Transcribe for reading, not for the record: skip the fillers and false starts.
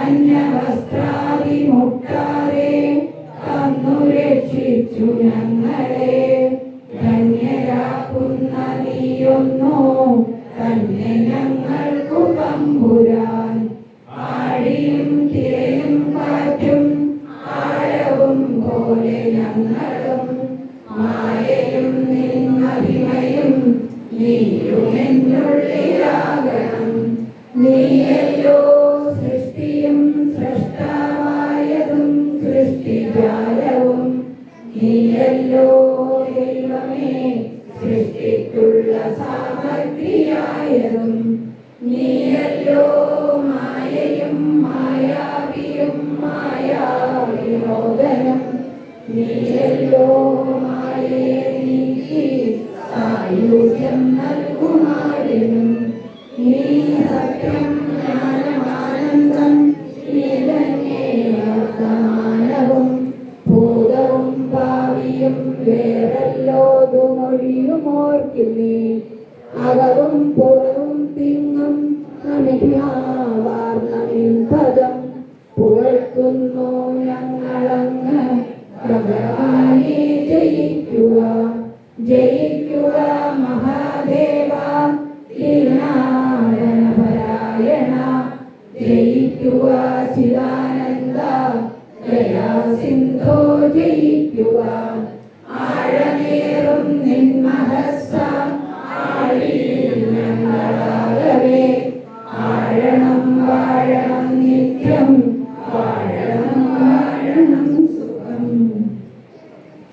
അന്യവസ്ത്രാദി മുട്ടാതെ തന്നു രക്ഷിച്ചു ഞങ്ങളെ. ധന്യരാക്കുന്ന നീയൊന്നോ തന്നെ ഞങ്ങൾക്കു തമ്പുരാൻ. ആഴിയും തിരയും കാറ്റും ആഴവും പോലെ ഞങ്ങളും മായയും നിന്മഹിമയും നീയുമെന്നുള്ളിലാകണം. നീയല്ലോ സൃഷ്ടിയും സൃഷ്ടാവായതും സൃഷ്ടിജാലവും. നീയല്ലോ ദൈവമേ സൃഷ്ടിക്കുള്ള സാമഗ്രിയായതും. നീയല്ലോ മായയും മായാവിയും മായാവിനോദനം. നീയല്ലോ മായയെ നീക്കി സായുജ്യം നൽകുമാറിനും. നീ സത്യം ജ്ഞാനമാനന്ദം നീ തന്നെ വർത്തമാനവും ഭൂതവും ഭാവിയും വേറെല്ലോതുമൊഴിയുമോർക്കില്ലേ. അകവും പുറവും തിങ്ങും അമിത്യാവാർന്നമിൻപദം പുകഴ്ത്തുന്നു ഞങ്ങളങ്ങ്. ഭഗവാനെ ജയിക്കുക ജയിക്കുക മഹാദേവ ദീനാടനപരായണ. ജയിക്കുക ചിദാനന്ദ ദയാസിന്ധോ ജയിക്കുക. ആഴമേറും നിൻമഹസ്സാം